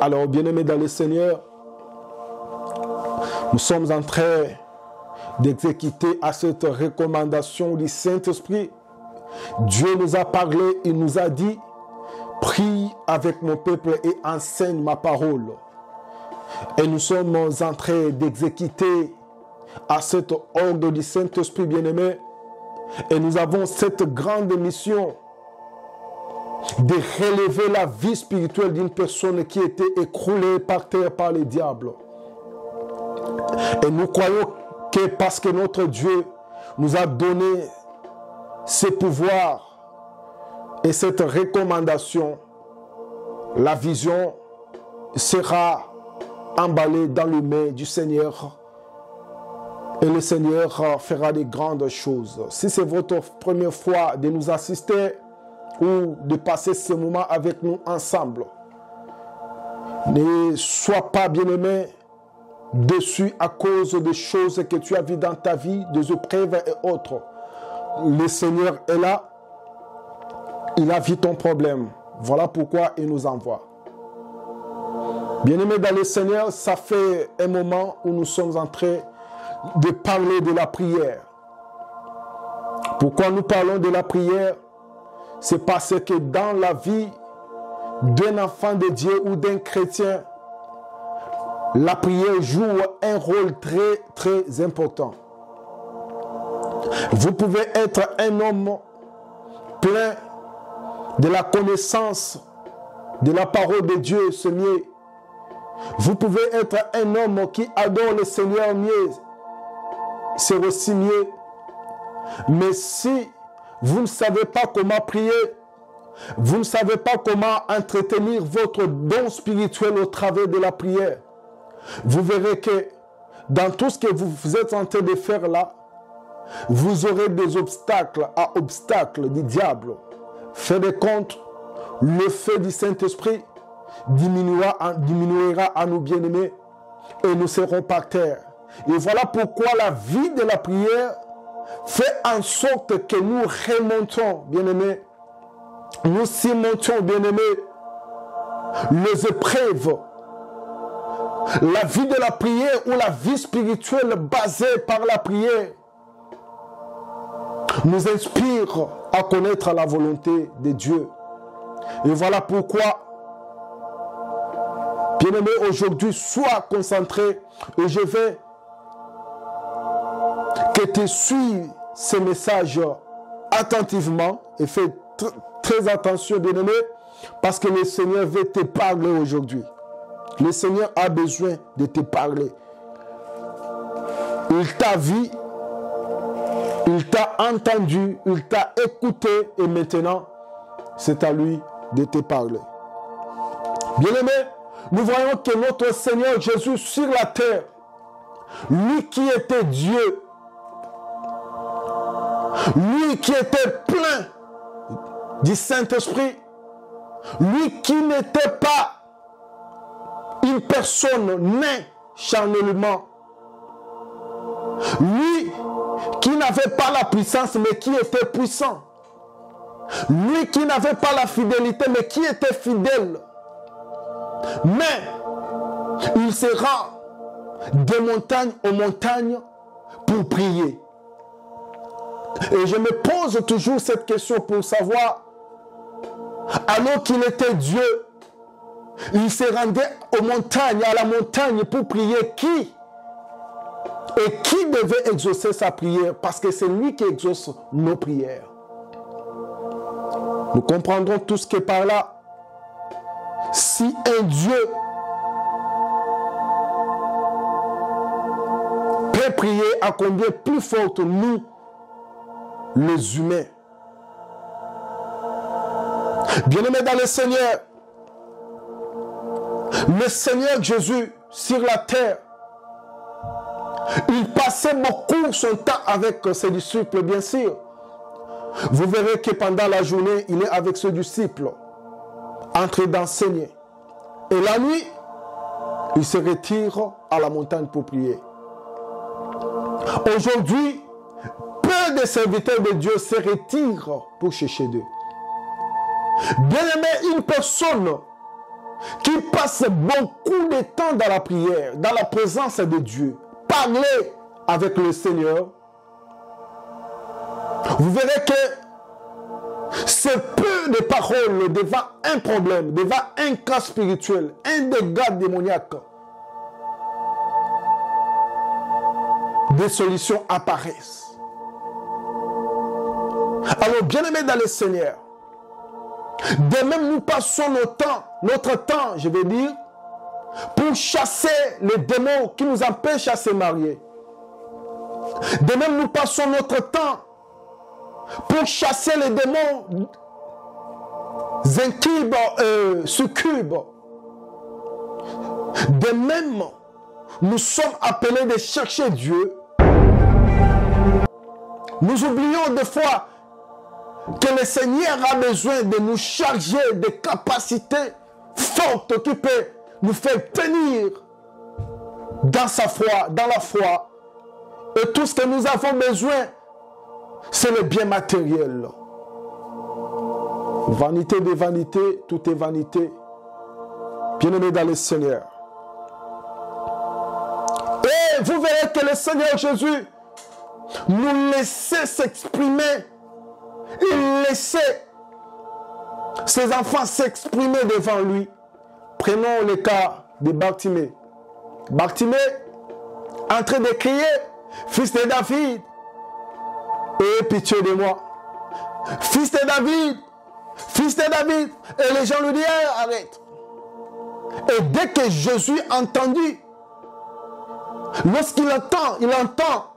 Alors, bien-aimés dans le Seigneur, nous sommes en train d'exécuter à cette recommandation du Saint-Esprit. Dieu nous a parlé, il nous a dit, prie avec mon peuple et enseigne ma parole. Et nous sommes en train d'exécuter à cet ordre du Saint-Esprit bien-aimé. Et nous avons cette grande mission de relever la vie spirituelle d'une personne qui était écroulée par terre par les diables. Et nous croyons que parce que notre Dieu nous a donné ce pouvoir et cette recommandation, la vision sera emballée dans les mains du Seigneur. Et le Seigneur fera de grandes choses. Si c'est votre première fois de nous assister ou de passer ce moment avec nous ensemble, ne sois pas bien-aimé déçu à cause des choses que tu as vues dans ta vie, des épreuves et autres. Le Seigneur est là. Il a vu ton problème. Voilà pourquoi il nous envoie. Bien-aimé dans le Seigneur, ça fait un moment où nous sommes en train de parler de la prière. Pourquoi nous parlons de la prière? C'est parce que dans la vie d'un enfant de Dieu ou d'un chrétien, la prière joue un rôle très, très important. Vous pouvez être un homme plein de la connaissance de la parole de Dieu, c'est mieux. Vous pouvez être un homme qui adore le Seigneur mieux, c'est aussi mieux. Mais si vous ne savez pas comment prier, vous ne savez pas comment entretenir votre don spirituel au travers de la prière, vous verrez que dans tout ce que vous êtes en train de faire là, vous aurez des obstacles à obstacles du diable. Faites compte, le feu du Saint-Esprit diminuera à nous bien-aimés et nous serons par terre. Et voilà pourquoi la vie de la prière fait en sorte que nous remontons, bien-aimés, nous surmontons, bien-aimés, les épreuves. La vie de la prière ou la vie spirituelle basée par la prière nous inspire à connaître la volonté de Dieu. Et voilà pourquoi, bien-aimé, aujourd'hui, sois concentré et je vais que tu suives ces messages attentivement et fais très attention, bien-aimé, parce que le Seigneur veut te parler aujourd'hui. Le Seigneur a besoin de te parler. Il t'a vu, il t'a entendu, il t'a écouté et maintenant, c'est à lui de te parler. Bien-aimé, nous voyons que notre Seigneur Jésus sur la terre, lui qui était Dieu, lui qui était plein du Saint-Esprit, lui qui n'était pas une personne née charnellement, lui qui n'avait pas la puissance mais qui était puissant, lui qui n'avait pas la fidélité mais qui était fidèle, mais il se rend de montagne en montagne pour prier. Et je me pose toujours cette question pour savoir, alors qu'il était Dieu, il se rendait aux montagnes, à la montagne pour prier qui? Et qui devait exaucer sa prière? Parce que c'est lui qui exauce nos prières. Nous comprendrons tout ce qui est par là. Si un Dieu peut prier, à combien plus forte nous, les humains. Bien-aimés dans le Seigneur Jésus sur la terre, il passait beaucoup son temps avec ses disciples, bien sûr. Vous verrez que pendant la journée, il est avec ses disciples, en train d'enseigner. Et la nuit, il se retire à la montagne pour prier. Aujourd'hui, peu de serviteurs de Dieu se retirent pour chercher Dieu. Bien-aimé, une personne qui passe beaucoup de temps dans la prière, dans la présence de Dieu, parler avec le Seigneur, vous verrez que c'est peu de paroles devant un problème, devant un cas spirituel, un dégât démoniaque. Des solutions apparaissent. Alors, bien-aimés dans le Seigneur, de même nous passons notre temps, je vais dire, pour chasser les démons qui nous empêchent à se marier. De même nous passons notre temps pour chasser les démons incubes, succubes. De même, nous sommes appelés de chercher Dieu. Nous oublions des fois que le Seigneur a besoin de nous charger de capacités fortes qui peuvent nous faire tenir dans sa foi, dans la foi. Et tout ce que nous avons besoin, c'est le bien matériel. Vanité de vanité, tout est vanité. Bien-aimés dans le Seigneur. Et vous verrez que le Seigneur Jésus nous laissait s'exprimer. Il laissait ses enfants s'exprimer devant lui. Prenons le cas de Bartimée. Bartimée, en train de crier, fils de David, aie pitié de moi. Fils de David, fils de David. Et les gens lui disent, arrête. Et dès que Jésus entendit, lorsqu'il entend,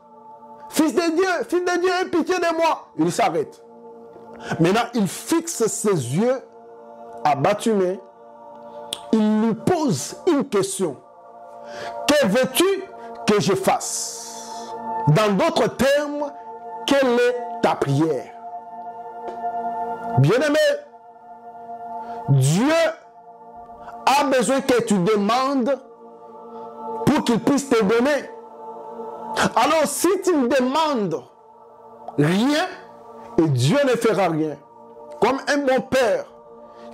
fils de Dieu, aie pitié de moi. Il s'arrête. Maintenant, il fixe ses yeux à Bartimée. Il lui pose une question. Que veux-tu que je fasse? Dans d'autres termes, quelle est ta prière? Bien-aimé, Dieu a besoin que tu demandes pour qu'il puisse te donner. Alors, si tu ne demandes rien, et Dieu ne fera rien. Comme un bon père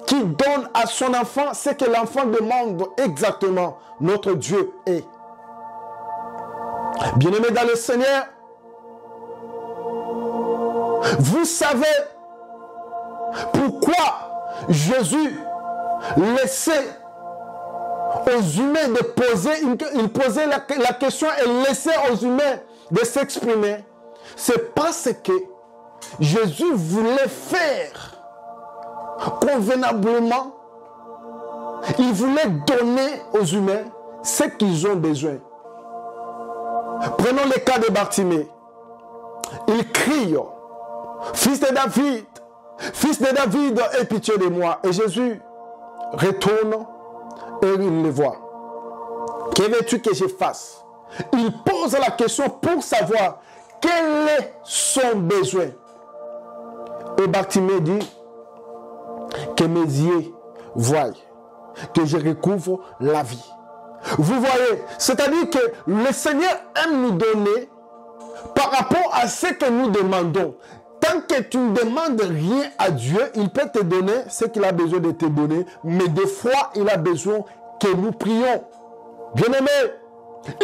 qui donne à son enfant ce que l'enfant demande exactement, notre Dieu est. Bien-aimés dans le Seigneur, vous savez pourquoi Jésus laissait aux humains de poser, il posait la question et laissait aux humains de s'exprimer. C'est parce que Jésus voulait faire convenablement. Il voulait donner aux humains ce qu'ils ont besoin. Prenons le cas de Bartimée. Il crie, fils de David, aie pitié de moi. Et Jésus retourne et il le voit. Que veux-tu que je fasse? Il pose la question pour savoir quel est son besoin. Et Bartimée dit que mes yeux voient, que je recouvre la vie. Vous voyez, c'est-à-dire que le Seigneur aime nous donner par rapport à ce que nous demandons. Tant que tu ne demandes rien à Dieu, il peut te donner ce qu'il a besoin de te donner, mais des fois, il a besoin que nous prions. Bien-aimé,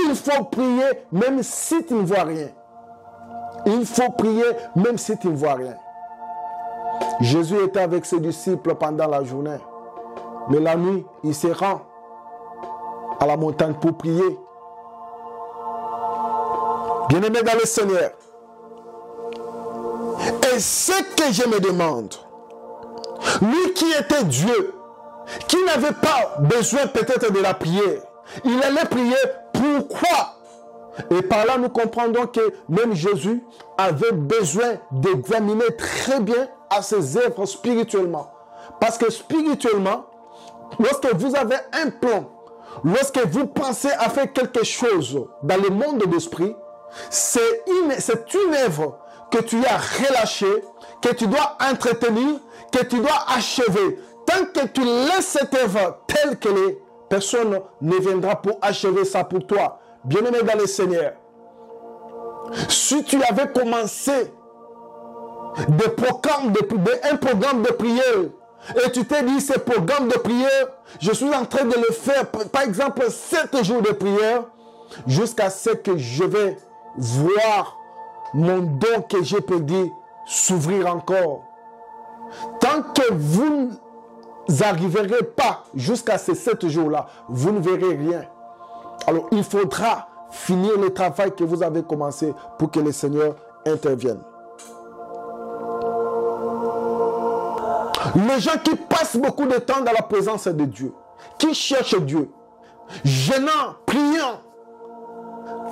il faut prier même si tu ne vois rien. Il faut prier même si tu ne vois rien. Jésus était avec ses disciples pendant la journée. Mais la nuit, il se rend à la montagne pour prier. Bien-aimé dans le Seigneur. Et ce que je me demande, lui qui était Dieu, qui n'avait pas besoin peut-être de la prière, il allait prier pourquoi? Et par là, nous comprendons que même Jésus avait besoin d'examiner très bien à ses œuvres spirituellement. Parce que spirituellement, lorsque vous avez un plan, lorsque vous pensez à faire quelque chose dans le monde d'esprit, c'est une œuvre que tu as relâchée, que tu dois entretenir, que tu dois achever. Tant que tu laisses cette œuvre telle qu'elle est, personne ne viendra pour achever ça pour toi. Bien-aimé dans le Seigneur, si tu avais commencé un programme de prière et tu t'es dit, ce programme de prière, je suis en train de le faire, par exemple, 7 jours de prière, jusqu'à ce que je vais voir mon don que j'ai perdu s'ouvrir encore. Tant que vous n'arriverez pas jusqu'à ces 7 jours-là, vous ne verrez rien. Alors, il faudra finir le travail que vous avez commencé pour que le Seigneur intervienne. Les gens qui passent beaucoup de temps dans la présence de Dieu, qui cherchent Dieu, gênant, priant,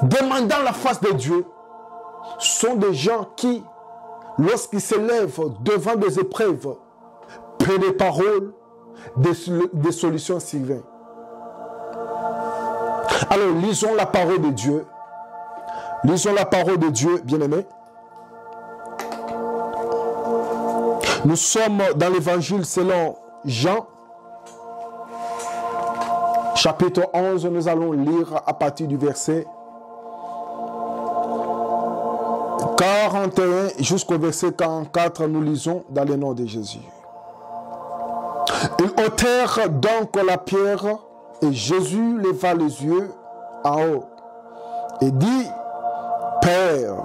demandant la face de Dieu, sont des gens qui, lorsqu'ils se lèvent devant des épreuves, prennent des paroles, des solutions surviennent. Alors, lisons la parole de Dieu. Lisons la parole de Dieu, bien-aimés. Nous sommes dans l'évangile selon Jean, chapitre 11. Nous allons lire à partir du verset 41 jusqu'au verset 44. Nous lisons dans le nom de Jésus. Ils ôtèrent donc la pierre et Jésus leva les yeux en haut et dit, Père,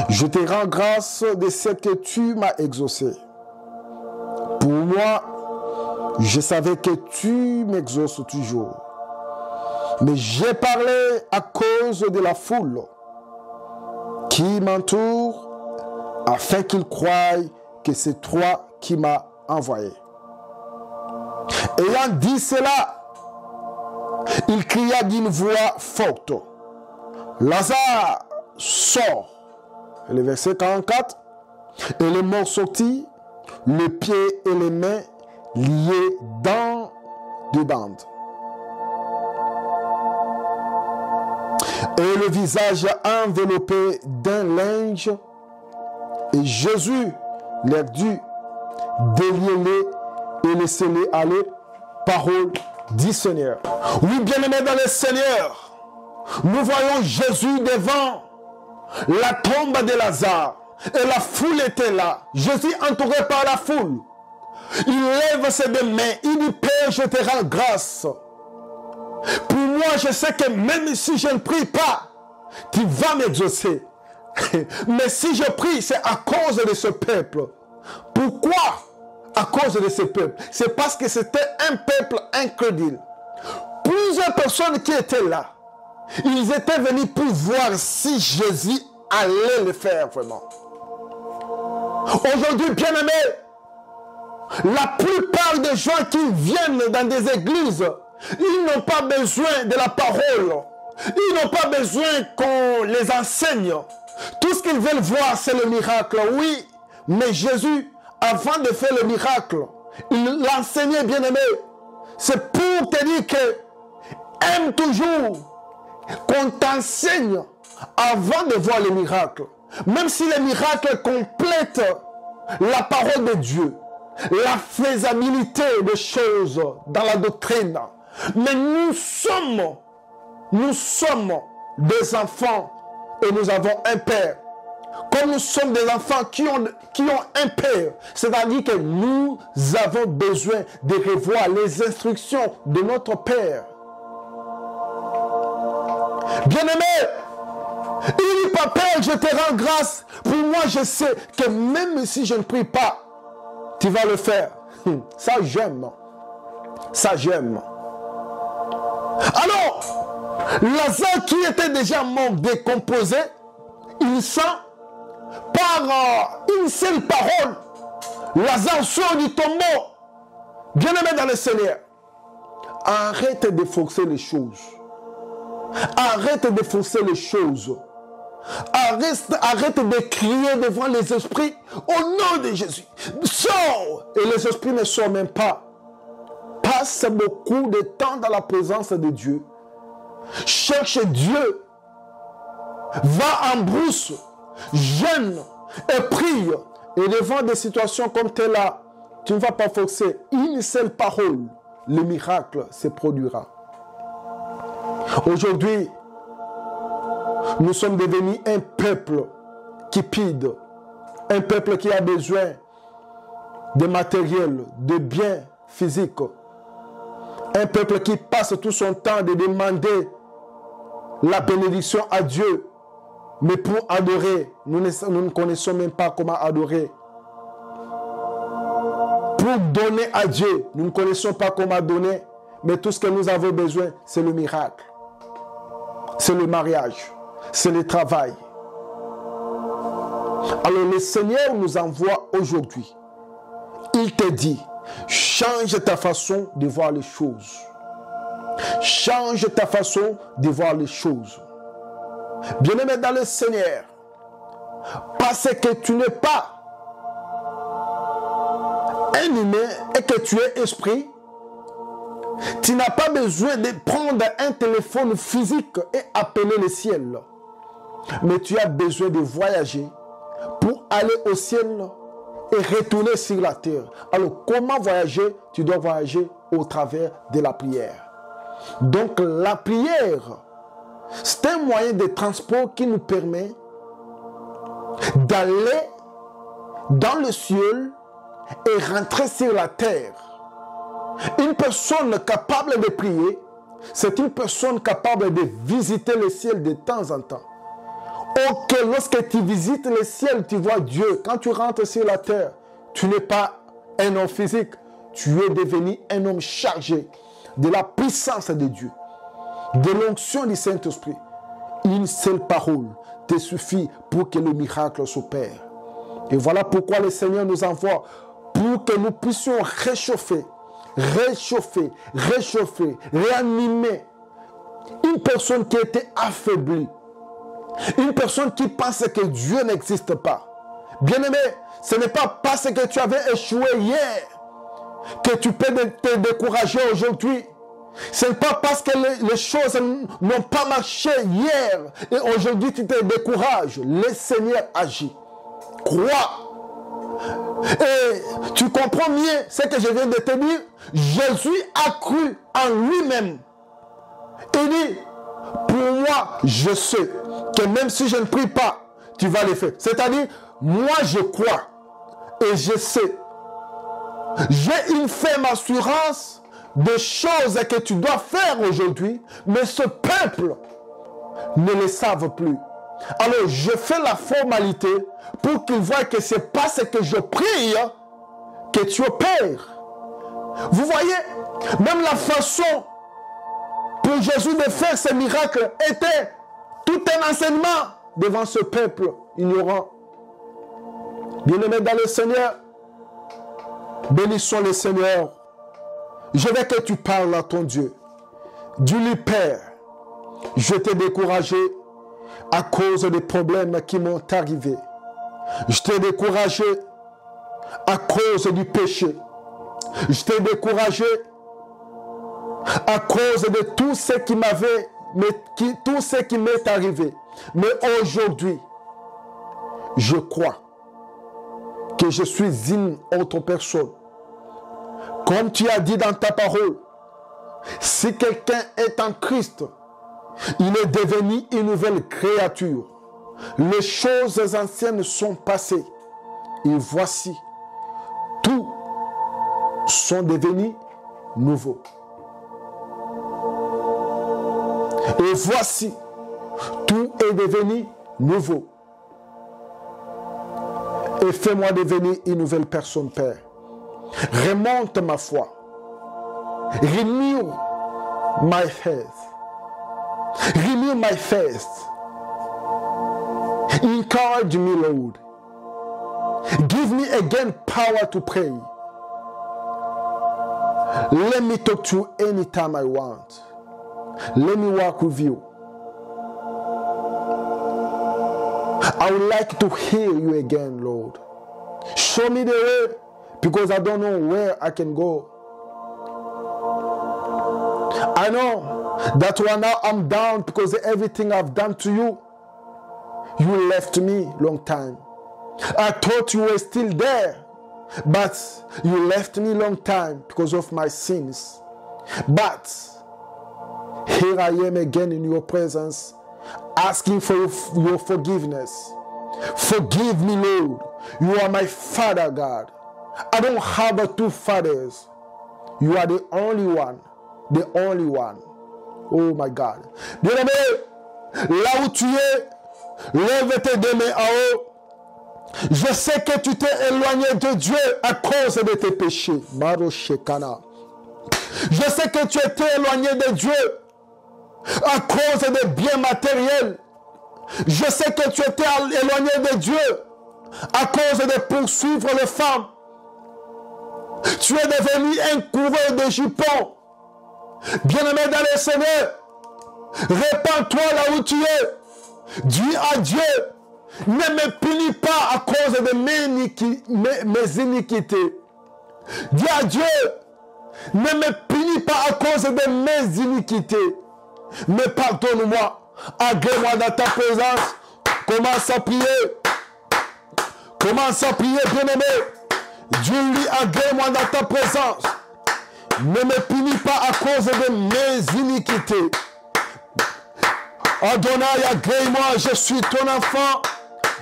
je te rends grâce de ce que tu m'as exaucé. Pour moi, je savais que tu m'exauces toujours. Mais j'ai parlé à cause de la foule qui m'entoure, afin qu'ils croient que c'est toi qui m'as envoyé. Ayant dit cela, il cria d'une voix forte, Lazare, sort. Et le verset 44, et le mort sortit, les pieds et les mains liés dans des bandes. Et le visage enveloppé d'un linge, et Jésus leur dit, déliez-les et laissez-les aller. Parole du Seigneur. Oui, bien-aimés dans le Seigneur, nous voyons Jésus devant la tombe de Lazare. Et la foule était là. Jésus entouré par la foule. Il lève ses deux mains. Il dit, Père, je te rends grâce. Pour moi, je sais que même si je ne prie pas, tu vas m'exaucer. Mais si je prie, c'est à cause de ce peuple. Pourquoi à cause de ce peuple? C'est parce que c'était un peuple incrédule. Plusieurs personnes qui étaient là, ils étaient venus pour voir si Jésus allait le faire vraiment. Aujourd'hui, bien-aimés, la plupart des gens qui viennent dans des églises, ils n'ont pas besoin de la parole. Ils n'ont pas besoin qu'on les enseigne. Tout ce qu'ils veulent voir, c'est le miracle. Oui, mais Jésus, avant de faire le miracle, il l'enseignait, bien-aimé. C'est pour te dire que aime toujours qu'on t'enseigne avant de voir le miracle. Même si le miracle complète la parole de Dieu, la faisabilité des choses dans la doctrine. Mais nous sommes des enfants et nous avons un Père. Comme nous sommes des enfants qui ont un Père, c'est-à-dire que nous avons besoin de revoir les instructions de notre Père. Bien-aimé, il dit, Papa, je te rends grâce. Pour moi, je sais que même si je ne prie pas, tu vas le faire. Ça, j'aime. Ça, j'aime. Alors, Lazare qui était déjà mort, décomposé, il sent par une seule parole, Lazare sort du tombeau. Bien-aimé dans le Seigneur, arrête de forcer les choses. Arrête de forcer les choses. Arrête de crier devant les esprits au nom de Jésus. Sors! Et les esprits ne sortent même pas. Passe beaucoup de temps dans la présence de Dieu. Cherche Dieu. Va en brousse. Jeûne et prie. Et devant des situations comme telle-là, tu ne vas pas forcer une seule parole. Le miracle se produira. Aujourd'hui, nous sommes devenus un peuple qui pide, un peuple qui a besoin de matériel, de biens physiques. Un peuple qui passe tout son temps de demander la bénédiction à Dieu. Mais pour adorer, nous ne connaissons même pas comment adorer. Pour donner à Dieu, nous ne connaissons pas comment donner. Mais tout ce que nous avons besoin, c'est le miracle. C'est le mariage. C'est le travail. Alors le Seigneur nous envoie aujourd'hui. Il te dit, change ta façon de voir les choses. Change ta façon de voir les choses. Bien-aimé dans le Seigneur, parce que tu n'es pas un humain et que tu es esprit, tu n'as pas besoin de prendre un téléphone physique et appeler le ciel. Mais tu as besoin de voyager pour aller au ciel et retourner sur la terre. Alors, comment voyager? Tu dois voyager au travers de la prière. Donc, la prière, c'est un moyen de transport qui nous permet d'aller dans le ciel et rentrer sur la terre. Une personne capable de prier, c'est une personne capable de visiter le ciel de temps en temps. Ok, lorsque tu visites le ciel, tu vois Dieu. Quand tu rentres sur la terre, tu n'es pas un homme physique. Tu es devenu un homme chargé de la puissance de Dieu, de l'onction du Saint-Esprit. Une seule parole te suffit pour que le miracle s'opère. Et voilà pourquoi le Seigneur nous envoie pour que nous puissions réchauffer, réanimer une personne qui était affaiblie. Une personne qui pense que Dieu n'existe pas. Bien-aimé, ce n'est pas parce que tu avais échoué hier que tu peux te décourager aujourd'hui. Ce n'est pas parce que les choses n'ont pas marché hier et aujourd'hui tu te décourages. Le Seigneur agit. Crois. Et tu comprends mieux ce que je viens de te dire. Jésus a cru en lui-même. Il dit, pour moi, je sais que même si je ne prie pas, tu vas le faire. C'est-à-dire, moi je crois et je sais. J'ai une ferme assurance des choses que tu dois faire aujourd'hui, mais ce peuple ne le savent plus. Alors je fais la formalité pour qu'ils voient que c'est parce que je prie que tu opères. Vous voyez, même la façon pour Jésus de faire ce miracle était tout un enseignement devant ce peuple ignorant. Bien-aimé dans le Seigneur, bénissons le Seigneur. Je veux que tu parles à ton Dieu. Dis-lui, Père, je t'ai découragé à cause des problèmes qui m'ont arrivé. Je t'ai découragé à cause du péché. Je t'ai découragé à cause de tout ce qui m'est arrivé. Mais aujourd'hui, je crois que je suis une autre personne. Comme tu as dit dans ta parole, si quelqu'un est en Christ, il est devenu une nouvelle créature. Les choses anciennes sont passées. Et voici, tout sont devenus nouveaux. Et voici, tout est devenu nouveau. Et fais-moi devenir une nouvelle personne, Père. Remonte ma foi. Renew my faith. Renew my faith. Encourage me, Lord. Give me again power to pray. Let me talk to you anytime I want. Let me walk with you. I would like to hear you again, Lord. Show me the way, because I don't know where I can go. I know that right now I'm down because everything I've done to you, you left me long time. I thought you were still there, but you left me long time because of my sins. But here I am again in your presence, asking for your forgiveness. Forgive me, Lord. You are my Father, God. I don't have two fathers. You are the only one. The only one. Oh my God. Bien-aimé, là où tu es, lève tes deux mains en haut. Je sais que tu t'es éloigné de Dieu à cause de tes péchés. Je sais que tu étais éloigné de Dieu à cause des biens matériels. Je sais que tu étais éloigné de Dieu à cause de poursuivre les femmes. Tu es devenu un coureur de jupons. Bien-aimé dans le Seigneur, répands-toi là où tu es. Dis à Dieu, ne me punis pas à cause de mes iniquités. Dis à Dieu, ne me punis pas à cause de mes iniquités. Mais pardonne-moi. Agrée-moi dans ta présence. Commence à prier. Commence à prier, bien-aimé. Dieu lui, agrée-moi dans ta présence. Ne me punis pas à cause de mes iniquités. Adonai, agrée-moi, je suis ton enfant.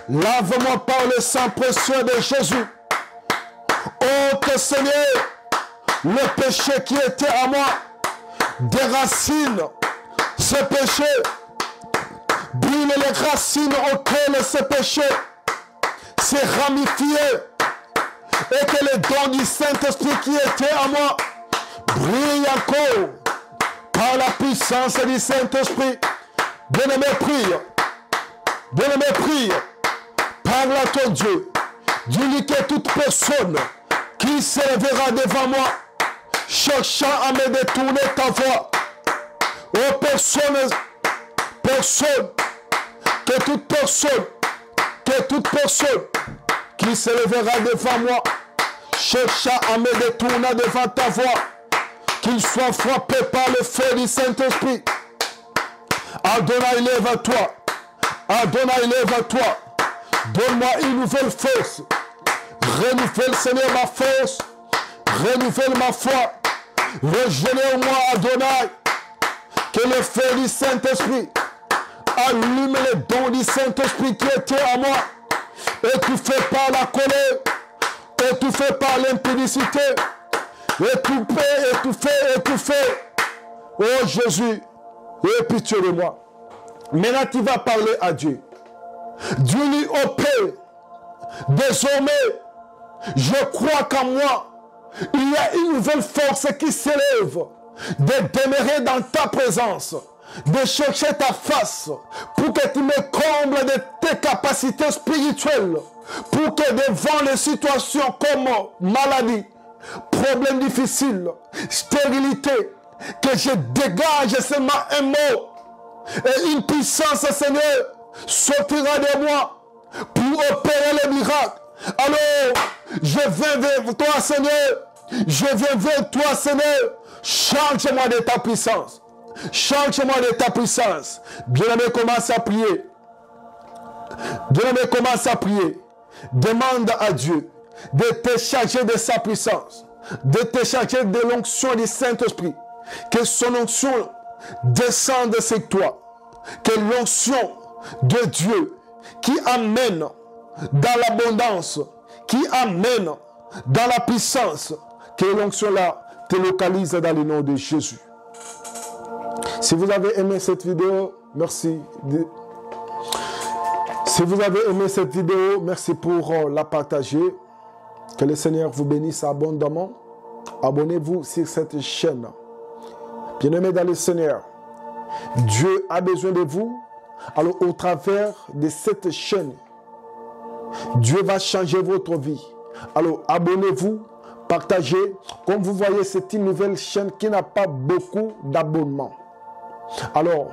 Lave-moi par le sang précieux de Jésus. Ô Seigneur, le péché qui était à moi, déracine ce péché. Brûle les racines auxquelles ce péché s'est ramifié. Et que les dons du Saint-Esprit qui étaient à moi brillent encore par la puissance du Saint-Esprit. Bien-aimé, prie. Bien-aimé, prie. Parle à ton Dieu. Dis-lui que toute personne qui se lèvera devant moi, cherchant à me détourner ta voix, aux personne, que toute personne qui se lèvera devant moi, cherchant à me détourner devant ta voix, qu'il soit frappé par le feu du Saint-Esprit. Adonai, lève-toi. Adonai, lève-toi. Donne-moi une nouvelle force. Renouvelle, Seigneur, ma force. Renouvelle ma foi. Régénère-moi, Adonai. Que le feu du Saint-Esprit allume les dons du Saint-Esprit qui étaient à moi. Étouffé par la colère. Étouffé par l'impudicité. Étouffé. Oh Jésus, aie pitié de moi. Maintenant, tu vas parler à Dieu. Dieu lui au Père. Désormais, je crois qu'en moi, il y a une nouvelle force qui s'élève de demeurer dans ta présence, de chercher ta face pour que tu me combles de tes capacités spirituelles, pour que devant les situations comme maladie, problèmes difficiles, stérilité, que je dégage seulement un mot et une puissance, Seigneur, sortira de moi pour opérer le miracle. Alors, je viens vers toi, Seigneur. Je viens vers toi, Seigneur. Change-moi de ta puissance. Change-moi de ta puissance. Bien-aimé, commence à prier. Bien-aimé, commence à prier. Demande à Dieu de te charger de sa puissance, de te charger de l'onction du Saint-Esprit. Que son onction descende sur toi. Que l'onction de Dieu qui amène dans l'abondance, qui amène dans la puissance, que l'onction-là te localise dans le nom de Jésus. Si vous avez aimé cette vidéo, merci. Si vous avez aimé cette vidéo, merci pour la partager. Que le Seigneur vous bénisse abondamment. Abonnez-vous sur cette chaîne. Bien-aimés dans le Seigneur, Dieu a besoin de vous. Alors au travers de cette chaîne, Dieu va changer votre vie. Alors abonnez-vous, partagez. Comme vous voyez, c'est une nouvelle chaîne qui n'a pas beaucoup d'abonnements. Alors,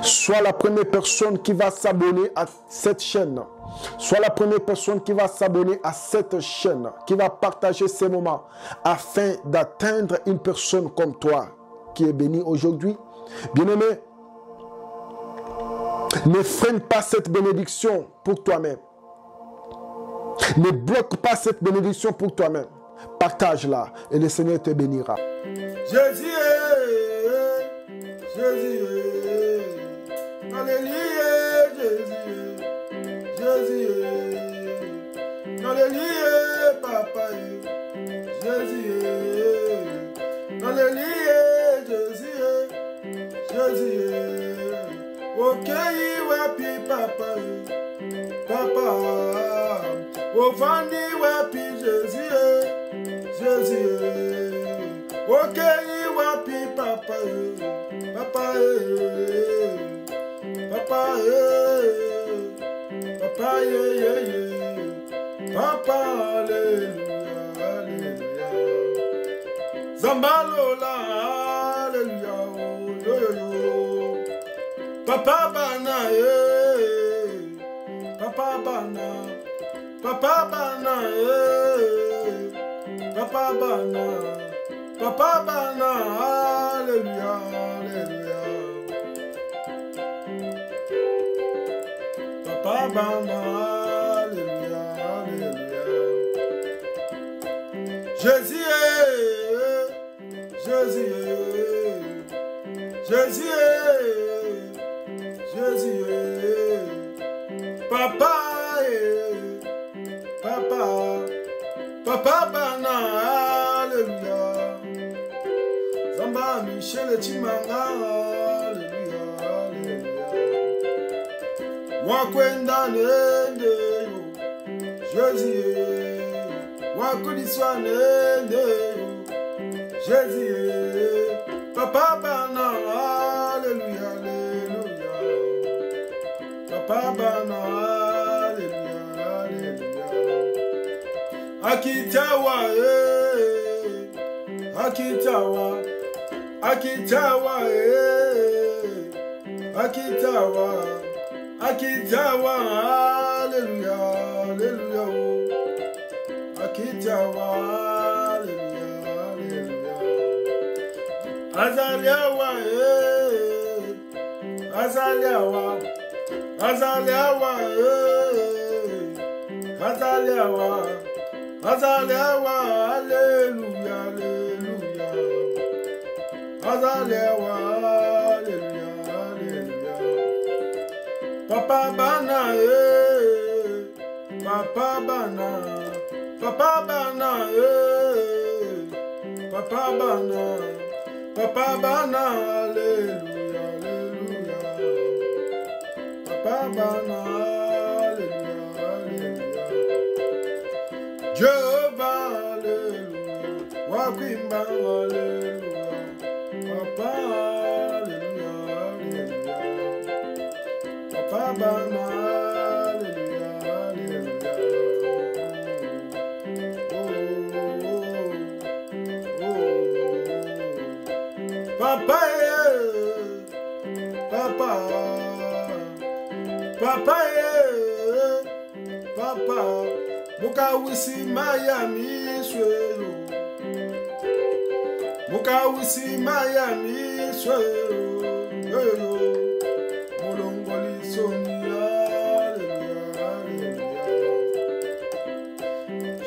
sois la première personne qui va s'abonner à cette chaîne. Sois la première personne qui va s'abonner à cette chaîne, qui va partager ces moments afin d'atteindre une personne comme toi qui est bénie aujourd'hui. Bien-aimé, ne freine pas cette bénédiction pour toi-même. Ne bloque pas cette bénédiction pour toi-même. Partage-la et le Seigneur te bénira. Jésus, Jésus, Alléluia, Jésus, Jésus, Alléluia, Papa. Okei wapi papa, papa. Ofandi wapi Jésus, Jésus. Okei wapi papa, papa, papa, papa, papa, alléluia, alléluia. Zambalola, alléluia, yo yo yo. Papa bana, papa bana, papa bana, papa bana, papa bana, alléluia, alléluia. Papa bana, alléluia, alléluia. Jésus est, Jésus est, Jésus est, Jésus est. Papa est, papa, papa bana, alléluia. Zamba Michel Chimanga, alléluia, alléluia. Wakwenda nende yo, Jésus. Wakudiswa nende yo, Jésus. Papa bana, alléluia, alléluia. Papa bana, alléluia, alléluia. Akitawa, Akitawa, Akitawa, Akitawa, Akitawa, alléluia, alléluia. Akitawa, alléluia, alléluia. Azaliawa, Azaliawa, Azaliawa, Azaliawa, Azaliawa, alléluia, alléluia. Azaliawa, alléluia, alléluia. Papa bana, papa bana, papa bana, papa bana, papa bana, alléluia, alléluia. Papa bana, alléluia, alléluia. Jehovah, alléluia. Wakwimba, alléluia. Papa, alléluia, alléluia. Papa bana, alléluia, alléluia. Papa, papa, papa, papa, muka wisi Miami swelo, muka wisi Miami swelo, yo, mulongoli sonia, alléluia, alléluia.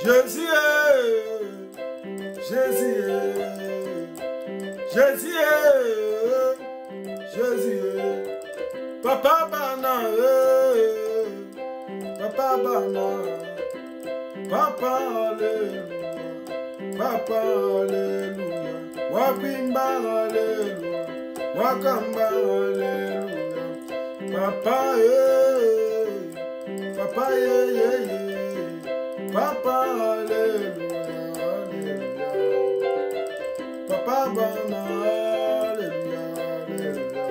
Jésus est, Jésus est. Jésus est, Jésus est. Papa bana, papa bana, papa alléluia, papa alléluia, wapimba alléluia, wakamba alléluia, papa papa papa alléluia, alléluia. Papa bana, alléluia, alléluia.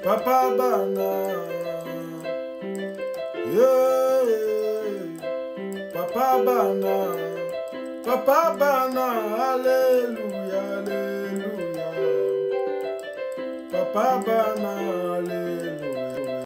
Papa bana, Papa Bana, Papa Bana, Alléluia, Alléluia. Papa Bana.